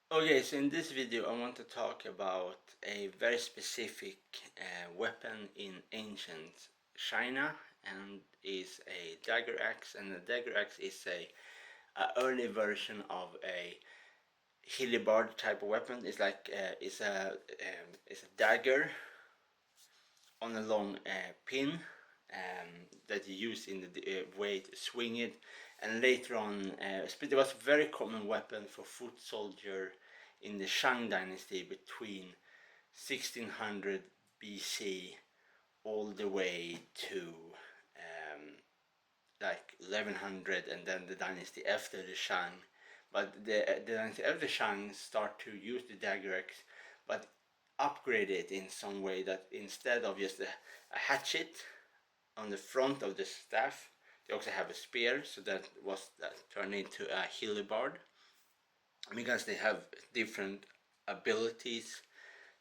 Okay, so in this video I want to talk about a very specific weapon in ancient China, and is a dagger axe. And the dagger axe is a early version of a hillybarb type of weapon. It's like it's a dagger on a long pin that you use in the way to swing it. And later on, it was a very common weapon for foot soldier in the Shang dynasty between 1600 BC all the way to like 1100, and then the dynasty after the Shang. But the dynasty after the Shang start to use the dagger axe, but upgrade it in some way, that instead of just a hatchet on the front of the staff, they also have a spear, so that turned into a hillybarb, because they have different abilities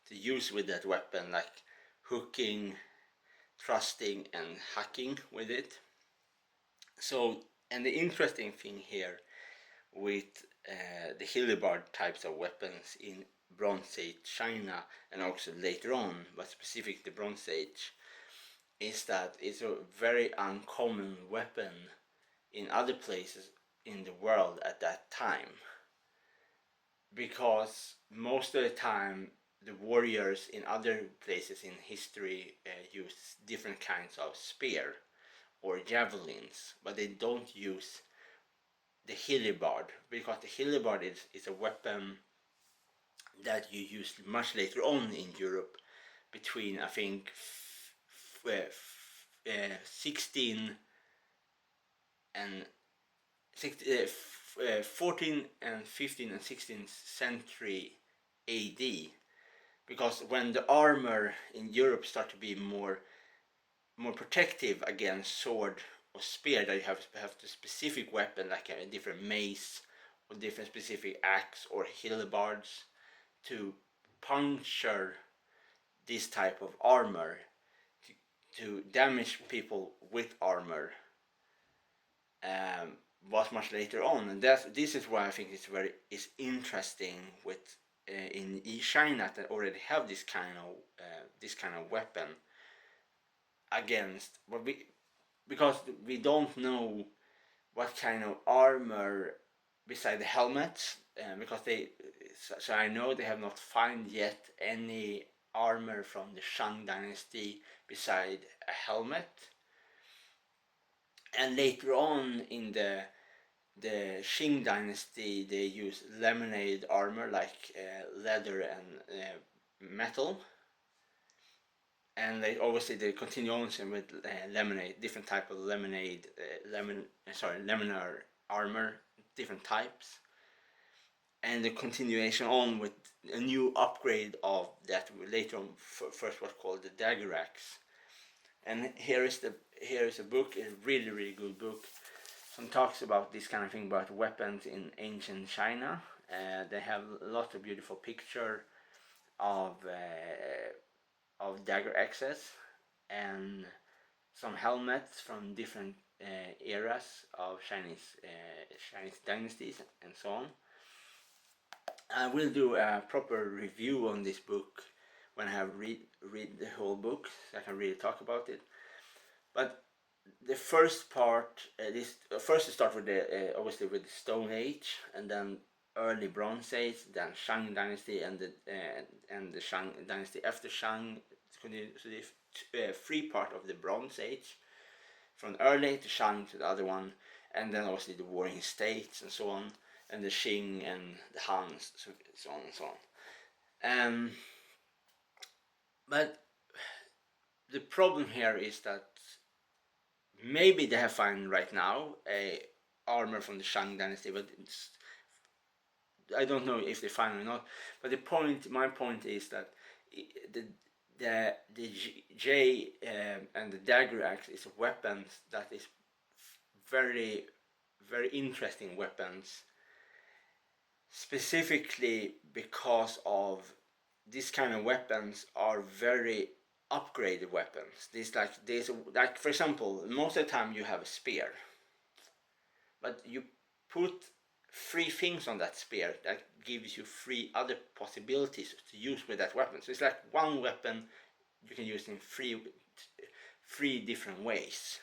to use with that weapon, like hooking, thrusting, and hacking with it. So, and the interesting thing here with the hillybarb types of weapons in Bronze Age China, and also later on, but specifically the Bronze Age, is that it's a very uncommon weapon in other places in the world at that time, because most of the time the warriors in other places in history use different kinds of spear or javelins, but they don't use the hillybarb, because the hillybarb is a weapon that you used much later on in Europe, between I think 16 and 14 and 15 and 16th century AD, because when the armor in Europe start to be more protective against sword or spear, that you have the specific weapon like a different mace or different specific axe or hillybards to puncture this type of armor, to damage people with armor, was much later on. And this is why I think it's interesting with in China that already have this kind of weapon against, but because we don't know what kind of armor beside the helmet, because so I know they have not found yet any armor from the Shang dynasty beside a helmet. And later on in the Qing dynasty, they use lemonade armor, like leather and metal. And they obviously they continue on with lemonade, different type of lemonade, laminar armor, different types, and the continuation on with a new upgrade of that later on. First, what's called the dagger axe. And here is a book, a really good book. Some talks about this kind of thing about weapons in ancient China. They have lots of beautiful picture of dagger axes, and some helmets from different eras of Chinese dynasties and so on. I will do a proper review on this book when I have read the whole book, so I can really talk about it. But the first part, first to start with obviously with the Stone Age, and then early Bronze Age, then Shang dynasty, and the Shang dynasty after Shang. So the three part of the Bronze Age, from early to Shang to the other one, and then obviously the warring states and so on, and the Qing and the Hans, so on and so on. But the problem here is that maybe they have found right now a armor from the Shang dynasty, but I don't know if they find it or not. But my point is that the J and the dagger axe is weapons that is very interesting weapons, specifically because of these kind of weapons are very upgraded weapons. Like for example, most of the time you have a spear, but you put three things on that spear that gives you three other possibilities to use with that weapon. So it's like one weapon you can use in three different ways.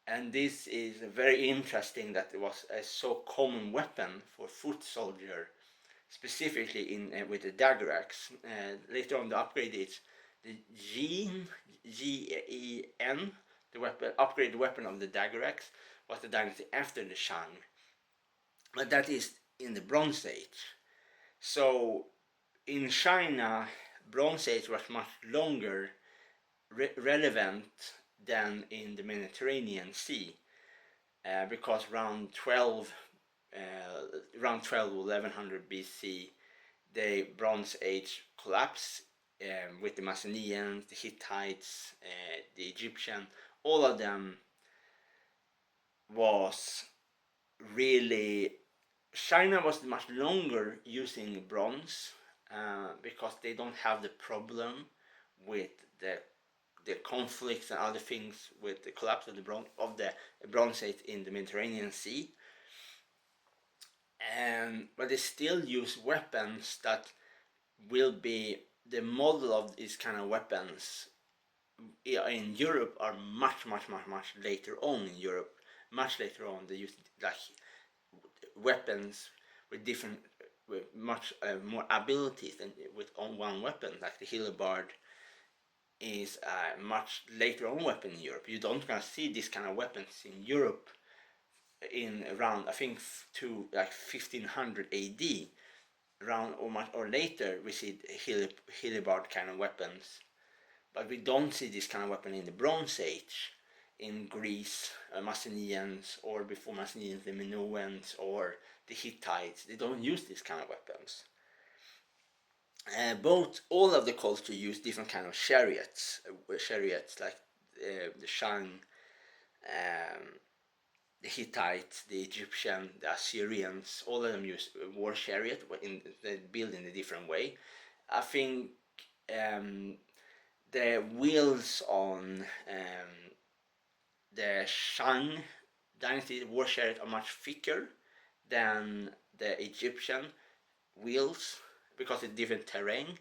And this is very interesting that it was a so common weapon for foot soldier, specifically in with the dagger axe. Later on, the upgrade is the Gen, the weapon upgraded weapon of the dagger axe was the dynasty after the Shang, but that is in the Bronze Age. So in China, Bronze Age was much longer relevant than in the Mediterranean Sea, because around 1100 BC, the Bronze Age collapsed with the Macedonians, the Hittites, the Egyptian. All of them was really, China was much longer using bronze because they don't have the problem with the conflicts and other things with the collapse of the Bronze Age in the Mediterranean Sea. But they still use weapons that will be the model of these kind of weapons in Europe are much later on in Europe. Much later on, they use like weapons with much more abilities than with on one weapon. Like the Hillebard is a much later on weapon in Europe. You don't gonna see this kind of weapons in Europe in around, I think, to like 1500 AD. Around or later, we see Hillebard kind of weapons, but we don't see this kind of weapon in the Bronze Age in Greece, Macedonians, or before Macedonians, the Minoans or the Hittites. They don't use these kind of weapons. All of the culture use different kind of chariots like the Shang, the Hittites, the Egyptian, the Assyrians. All of them use war chariot, but they build in a different way. I think the wheels on the Shang dynasty war chariot are much thicker than the Egyptian wheels because it's different terrain.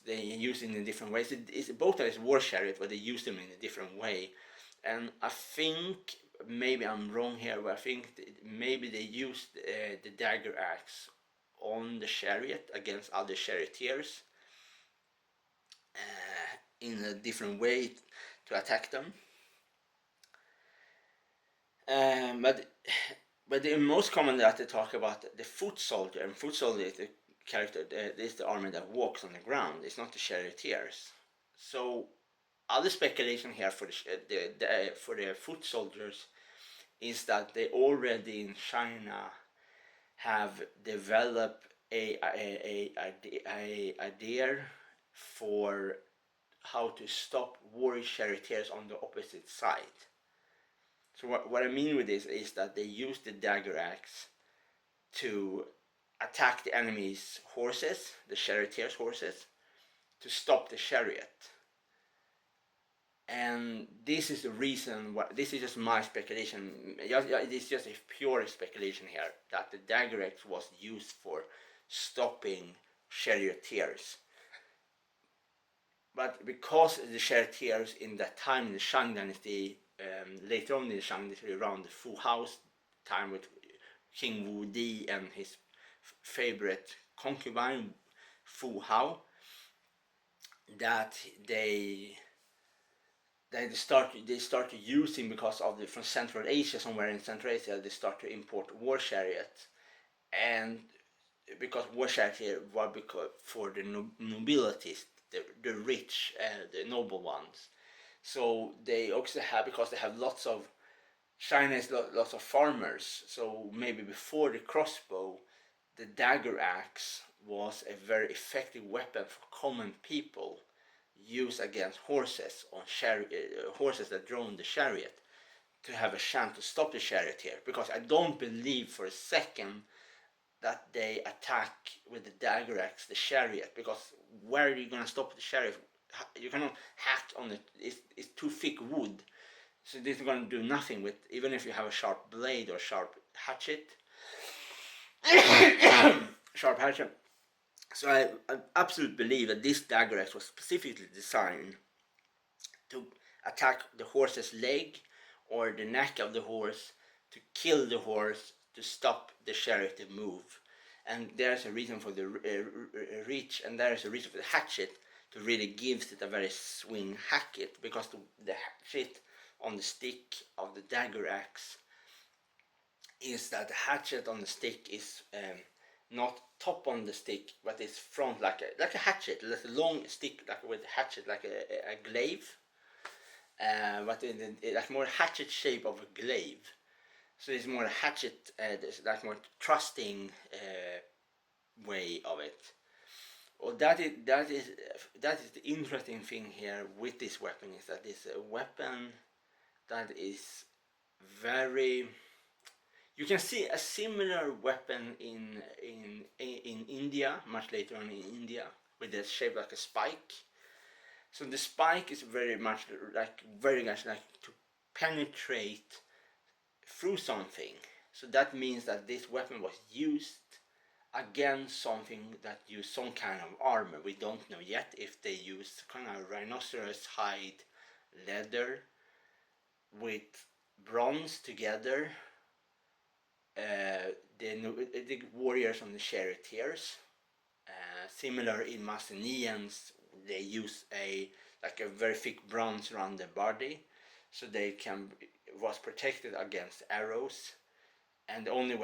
They use it in different ways. Both are war chariot, but they use them in a different way. And I think, maybe I'm wrong here, but I think maybe they used the dagger axe on the chariot against other charioteers in a different way to attack them. But the most common that they talk about the foot soldier, and foot soldier is the character, is the army that walks on the ground. It's not the charioteers. So other speculation here for the foot soldiers is that they already in China have developed a idea for how to stop warrior charioteers on the opposite side. So what I mean with this is that they use the dagger axe to attack the enemy's horses, the charioteers' horses, to stop the chariot. And this is the reason why. This is just my speculation. It is just a pure speculation here that the dagger axe was used for stopping charioteers. But because the charioteers in that time in the Shang dynasty, later on in the Shang dynasty, around the Fu House time with King Wu Di and his favorite concubine Fu Hao, that they started using, because of from Central Asia, somewhere in Central Asia, they start to import war chariots, and because war chariots were for the nobilities, the rich, the noble ones. So they also have, because they have lots of, China has lots of farmers, so maybe before the crossbow, the dagger axe was a very effective weapon for common people, used against horses on horses that drove the chariot, to have a chance to stop the charioteer. Because I don't believe for a second that they attack with the dagger axe the chariot, because where are you going to stop the chariot? You cannot hack on it. It's too thick wood, so this is going to do nothing with, even if you have a sharp blade or sharp hatchet, sharp hatchet. So I absolutely believe that this dagger axe was specifically designed to attack the horse's leg or the neck of the horse, to kill the horse, to stop the chariot to move. And there's a reason for the reach, and there's a reason for the hatchet to really gives it a very swing hatchet, because the hatchet on the stick of the dagger axe is that the hatchet on the stick is not top on the stick, but it's front like a hatchet, like a long stick, like with hatchet, like a glaive, but like more hatchet shape of a glaive. So it's more a hatchet, like more trusting way of it. Well, that is the interesting thing here with this weapon, is that it's a weapon that is very. You can see a similar weapon in India, much later on in India, with the shape like a spike. So the spike is very much like to penetrate through something. So that means that this weapon was used against something that used some kind of armor. We don't know yet if they used kind of rhinoceros hide leather with bronze together. The warriors on the charioteers, similar in Macedonians, they use a very thick bronze around their body, so they was protected against arrows. And the only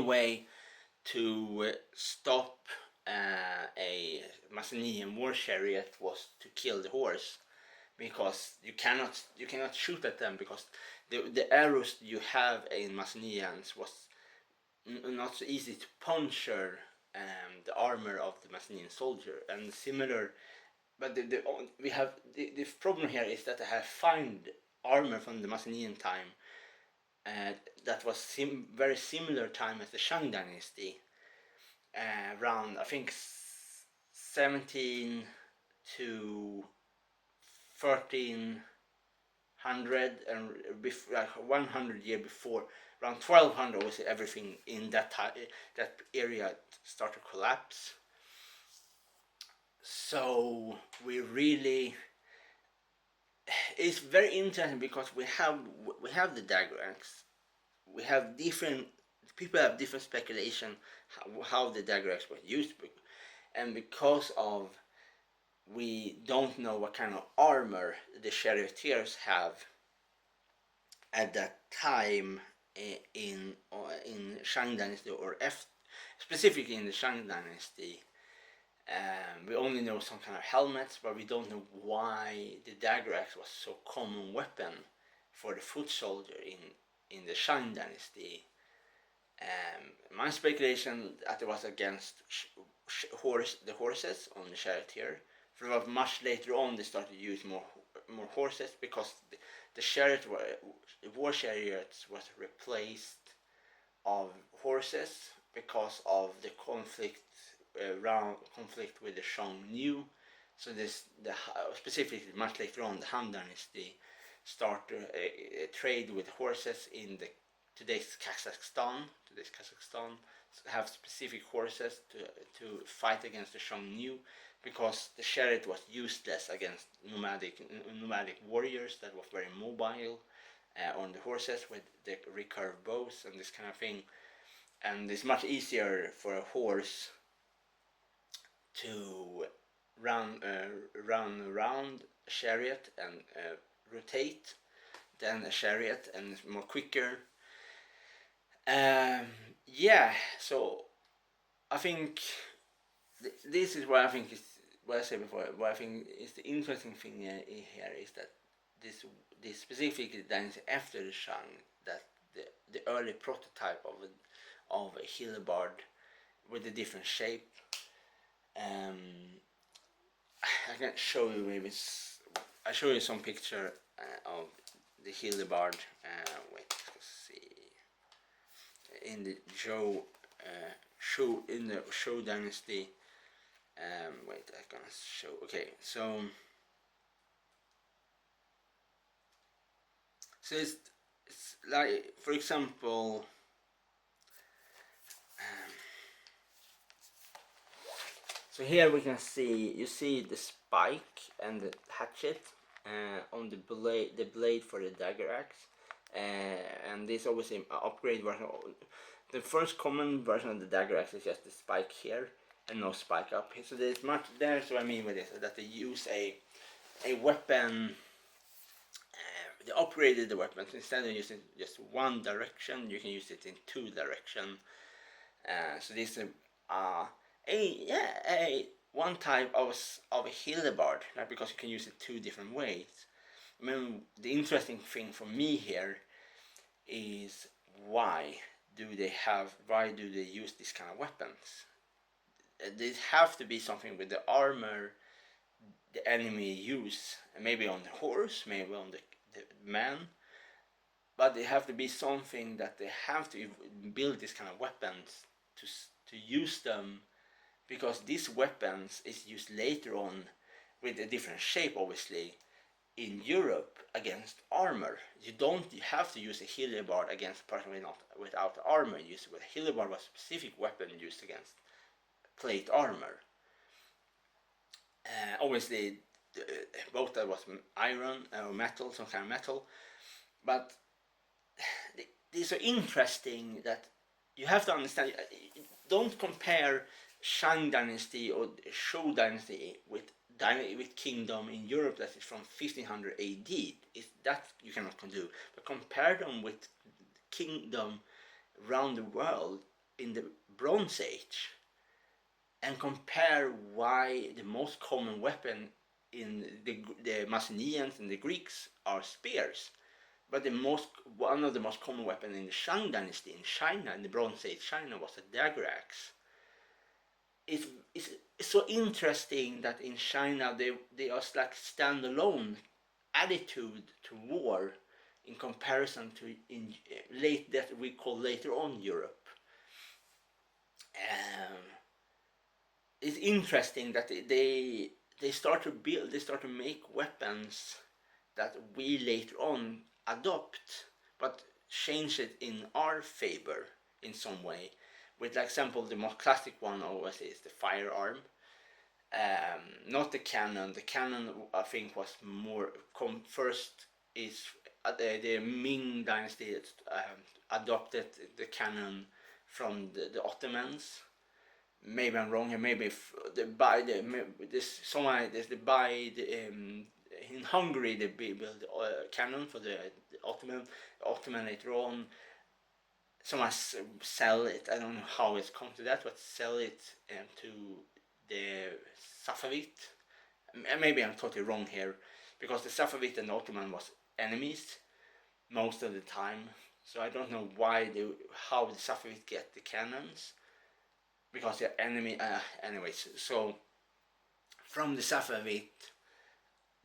way to stop a Macedonian war chariot was to kill the horse, because you cannot shoot at them, because the arrows you have in Macedonians was not so easy to puncture the armor of the Macedonian soldier. And similar, but the problem here is that I have found armor from the Macedonian time that was very similar time as the Shang dynasty, around I think 17 to 1300, and like 100 years before, around 1200 was everything in that area started to collapse. So we really, it's very interesting, because we have the dagger axe. We have different people have different speculation how the dagger axe was used, and because of we don't know what kind of armor the charioteers have at that time in Shang dynasty, or specifically in the Shang dynasty. We only know some kind of helmets, but we don't know why the dagger axe was so common weapon for the foot soldier in the Shang dynasty. My speculation that it was against the horses on the charioteer. For much later on, they started to use more horses, because the war chariots was replaced of horses because of the conflict with the Xiongnu. So specifically much later on, the Han dynasty started a trade with horses in today's Kazakhstan. Have specific horses to fight against the Xiongnu, because the chariot was useless against nomadic warriors that was very mobile on the horses with the recurved bows and this kind of thing. And it's much easier for a horse to run around a chariot and rotate than a chariot, and it's more quicker. So I think this is what I think is what I said before. What I think is the interesting thing here is that this specifically dynasty after the Shang, that the early prototype of a hillebard with a different shape. I can show you I show you some picture of the hillebard. Wait, let's see. In the Zhou dynasty. Wait, I'm gonna show. Okay, so So it's like, for example, so here we can see, you see the spike and the hatchet on the blade for the dagger axe, and this obviously upgrade version. The first common version of the dagger axe is just the spike here and no spike up here. So there's what I mean with this, that they use a weapon. They upgraded the weapons. Instead of using just one direction, you can use it in two directions. So this is a one type of a hellebarde, right? Because you can use it two different ways. I mean, the interesting thing for me here is why do they use this kind of weapons? They have to be something with the armor the enemy use, maybe on the horse, maybe on the man, but they have to be something that they have to build this kind of weapons to use them, because these weapons is used later on with a different shape, obviously, in Europe against armor. You have to use a hellebarde against a person without armor. A hellebarde was a specific weapon used against plate armor. Obviously, both that was iron or metal, some kind of metal, but these are interesting. That you have to understand. Don't compare Shang dynasty or Shou dynasty with kingdom in Europe that is from 1500 AD. That you cannot do. But compare them with kingdom around the world in the Bronze Age, and compare why the most common weapon in the Macedonians and the Greeks are spears, but one of the most common weapons in the Shang dynasty in China, in the Bronze Age China, was a dagger axe. It's so interesting that in China they are like standalone attitude to war in comparison to that we call later on Europe. It's interesting that they start to make weapons that we later on adopt, but change it in our favor in some way. With, like, example, the most classic one always is the firearm, not the cannon. The cannon, I think, was more first is the Ming dynasty adopted the cannon from the Ottomans. Maybe I'm wrong here. Maybe in Hungary they built a cannon for the Ottoman. Ottoman later on, someone sell it. I don't know how it's come to that, but sell it to the Safavid. Maybe I'm totally wrong here, because the Safavid and the Ottoman was enemies most of the time. So I don't know how the Safavid get the cannons, because they're enemy. Anyways, so from the Safavid,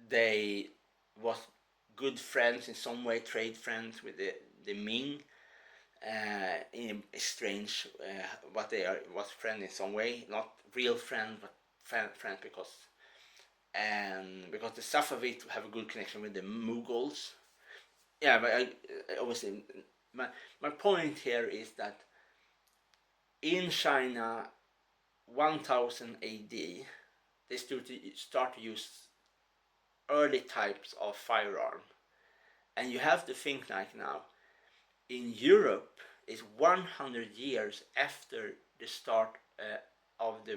they was good friends in some way, trade friends with the Ming. In a strange, but they was friends in some way, not real friends, but friends because the Safavid have a good connection with the Mughals. Yeah, but obviously, my point here is that in China, 1000 AD, they start to use early types of firearm, and you have to think like now. In Europe, it's 100 years after the start of the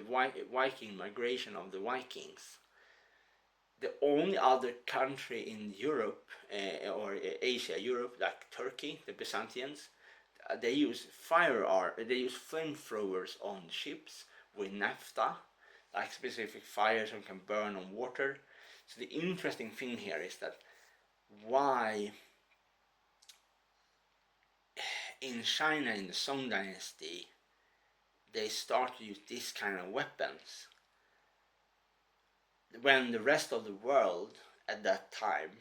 Viking migration of the Vikings. The only other country in Europe or Asia, Europe, like Turkey, the Byzantines, they use they use flamethrowers on ships with naphtha, like specific fires that can burn on water. So the interesting thing here is that why in China, in the Song dynasty, they start to use this kind of weapons, when the rest of the world at that time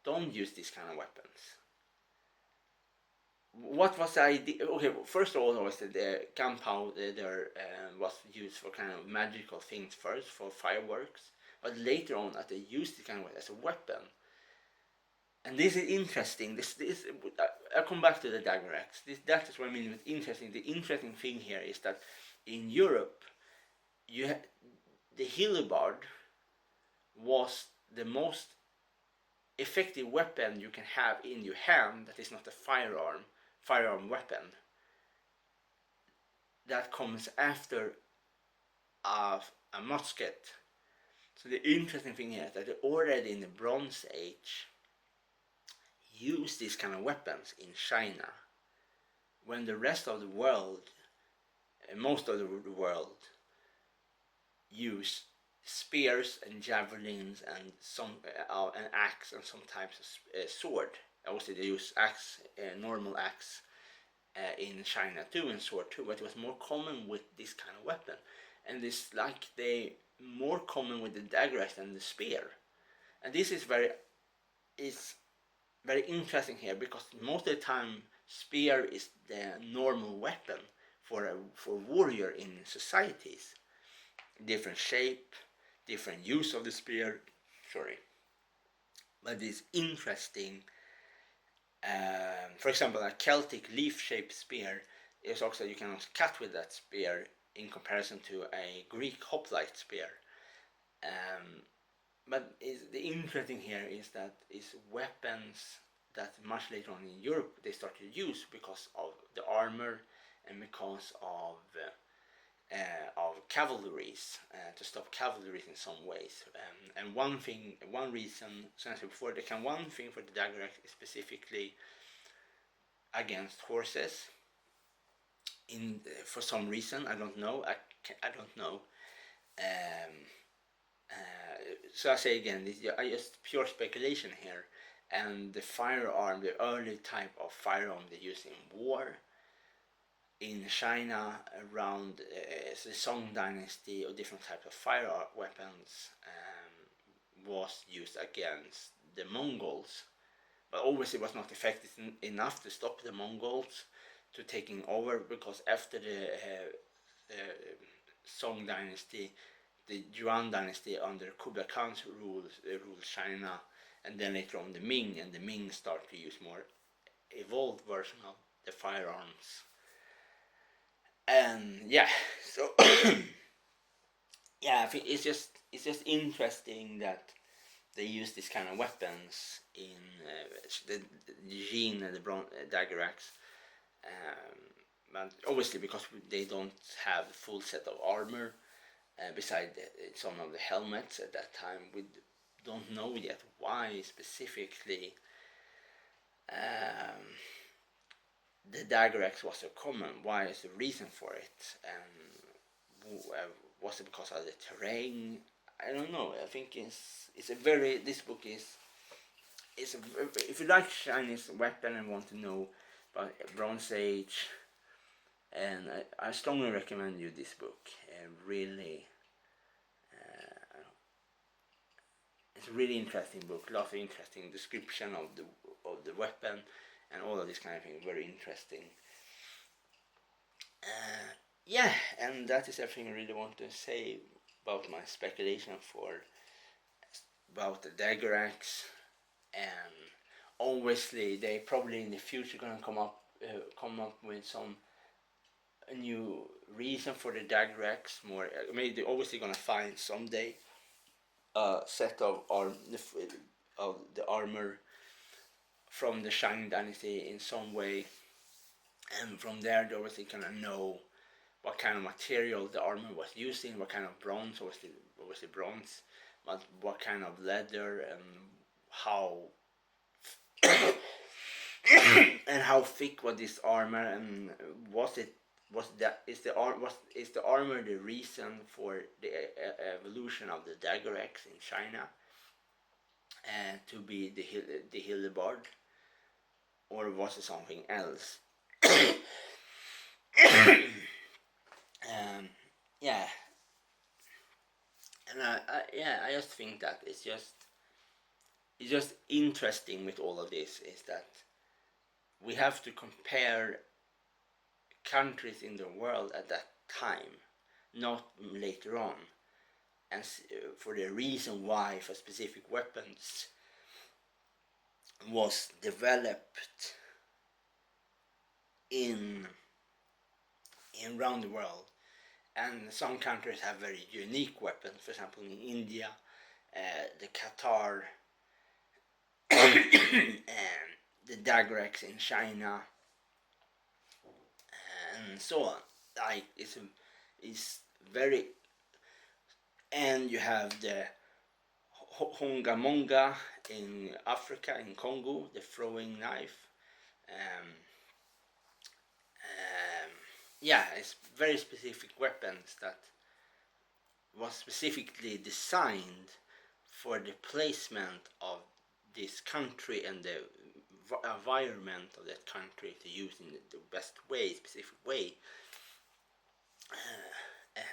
don't use this kind of weapons. What was the idea? Okay, first of all, was that the gunpowder was used for kind of magical things first, for fireworks, but later on that they used it kind of as a weapon. And this is interesting. This I'll come back to the dagger axe. That is what I mean with interesting. The interesting thing here is that in Europe, the hellebarde was the most effective weapon you can have in your hand that is not a firearm weapon. That comes after a musket. So the interesting thing here is that already in the Bronze Age used these kind of weapons in China, when the rest of the world, most of the world, use spears and javelins and an axe and some types of sword. Obviously, they use axe, normal axe, in China too, and sword too. But it was more common with this kind of weapon, and this they more common with the dagger axe than the spear. And this is very interesting here, because most of the time spear is the normal weapon for warrior in societies. Different shape, different use of the spear. Sorry, but it's interesting. For example, a Celtic leaf-shaped spear is also, you cannot cut with that spear in comparison to a Greek hoplite spear. But the interesting here is that it's weapons that much later on in Europe they started to use because of the armor and because of cavalries, to stop cavalries in some ways. And one reason, as I said before, one thing for the dagger axe is specifically against horses. For some reason, I don't know. I don't know. So I say again, I just pure speculation here. And the firearm, the early type of firearm they used in war in China around the Song dynasty, or different types of fire weapons was used against the Mongols, but obviously was not effective enough to stop the Mongols to taking over, because after the Song dynasty, the Yuan dynasty under Kublai Khan's ruled China, and then later on the Ming, and the Ming started to use more evolved version of the firearms. And yeah, so yeah, I think it's just interesting that they use this kind of weapons in the Jin and the dagger axe. But obviously, because they don't have the full set of armor, beside some of the helmets at that time, we don't know yet why specifically the dagger axe was so common. Why is the reason for it? Was it because of the terrain? I don't know. I think this book is if you like Chinese weapon and want to know about Bronze Age, and I strongly recommend you this book. Really, it's a really interesting book. Lots of interesting description of the weapon and all of this kind of thing. Very interesting. Yeah, and that is everything I really want to say about my speculation about the dagger axe. And obviously, they probably in the future gonna come up with some new reason for the dagger axe. More, maybe they're obviously gonna find someday a set of the armor from the Shang dynasty in some way, and from there they're obviously gonna know what kind of material the armor was using, what kind of bronze, obviously bronze, but what kind of leather, and how and how thick was this armor, and is the armor the reason for the evolution of the dagger axe in China and to be the hellebarde, or was it something else? Yeah, and I just think that it's just interesting with all of this is that we have to compare countries in the world at that time, not later on, and for the reason why for specific weapons was developed in around the world, and some countries have very unique weapons. For example, in India, the Qatar, and the dager in China, and so on. Like it's very, and you have the hongamonga in Africa, in Congo, the throwing knife. Um, yeah, it's very specific weapons that was specifically designed for the placement of this country and the environment of that country to use in the best way, specific way. And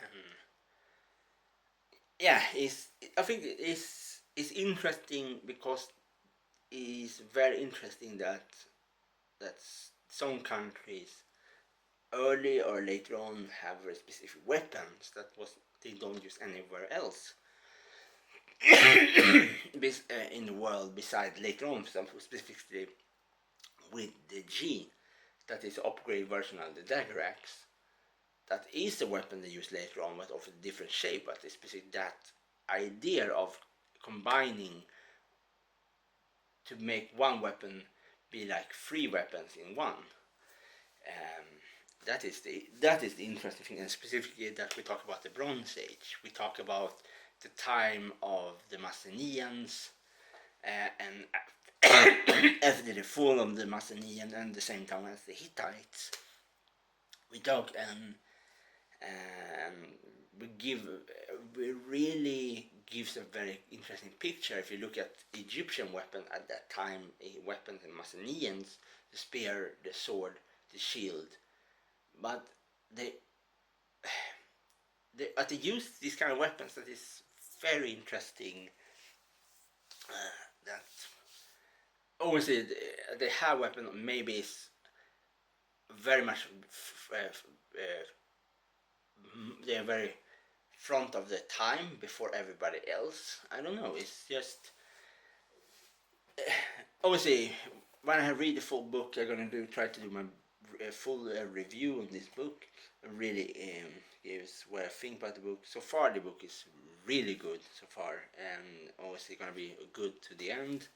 yeah, I think it's interesting because it's very interesting that some countries early or later on have very specific weapons that they don't use anywhere else in the world. Besides later on, for example, specifically with the G, that is upgrade version of the dagger axe. That is the weapon they use later on, but of a different shape. But it's specific that idea of combining to make one weapon be like 3 weapons in one. That is the interesting thing, and specifically that we talk about the Bronze Age. We talk about the time of the Macedonians, and after the fall of the Macedonians, and the same time as the Hittites. We talk and we really gives a very interesting picture. If you look at Egyptian weapons at that time, weapons in Macedonians, the spear, the sword, the shield, but they use these kind of weapons that is very interesting. That obviously they have weapon maybe is very much they're very front of the time before everybody else. I don't know. It's just obviously when I read the full book, I'm gonna try to do my full review on this book. Really gives what I think about the book. So far, the book is really good so far, and obviously gonna be good to the end.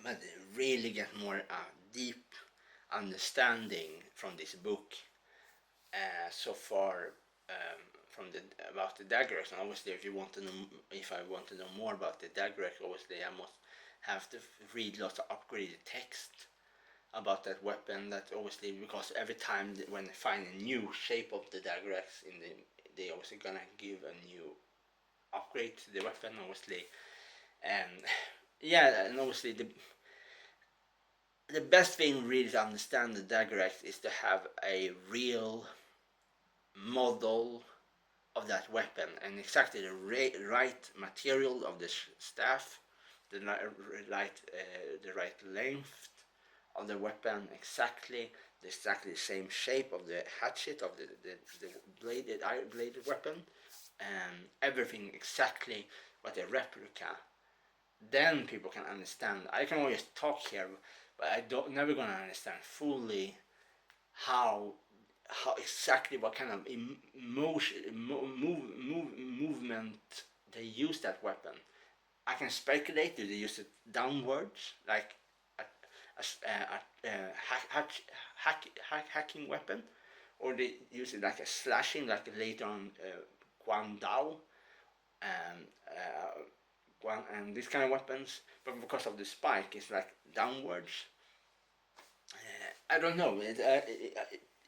But really get more deep understanding from this book so far from about the daggers. And obviously, if I want to know more about the daggers, obviously I must have to read lots of upgraded text about that weapon. That obviously, because every time when they find a new shape of the dagger they obviously gonna give a new upgrade to the weapon, obviously. And yeah, and obviously the best thing really to understand the dagger axe is to have a real model of that weapon and exactly the right material of the staff, the right length of the weapon, exactly the same shape of the hatchet of the bladed weapon, and everything exactly but a replica. Then people can understand. I can always talk here, but I don't never gonna understand fully how exactly what kind of movement they use that weapon. I can speculate. Do they use it downwards, like a hacking weapon, or they use it like a slashing, like later on Guan Dao and these kind of weapons? But because of the spike, it's like downwards. I don't know.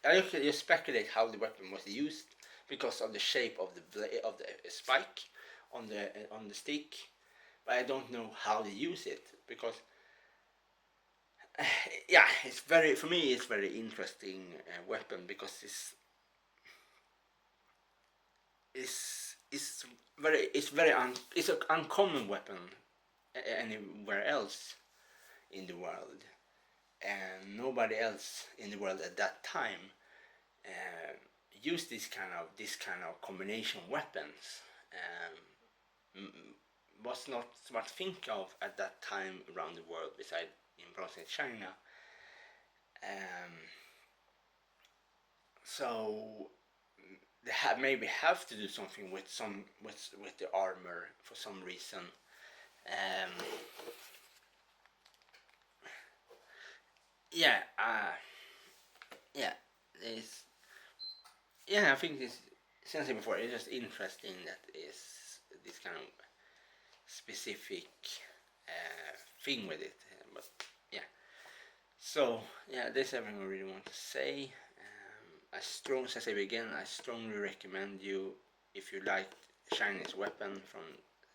I actually just speculate how the weapon was used because of the shape of the spike on the stick, but I don't know how they use it because yeah, it's very for me it's very interesting weapon because it's an uncommon weapon anywhere else in the world, and nobody else in the world at that time used this kind of combination weapons. was not what to think of at that time around the world, besides in Bronze Age China. So they maybe have to do something with the armor for some reason. Yeah, it's I think this, since I said before, it's just interesting that is this kind of specific thing with it. But yeah, so yeah, that's everything I really want to say. As I say again, I strongly recommend you, if you like Chinese weapon from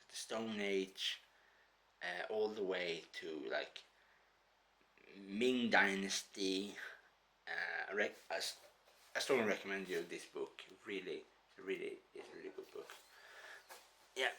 the Stone Age all the way to like Ming Dynasty. I strongly recommend you this book. Really, it's a really good book. Yeah.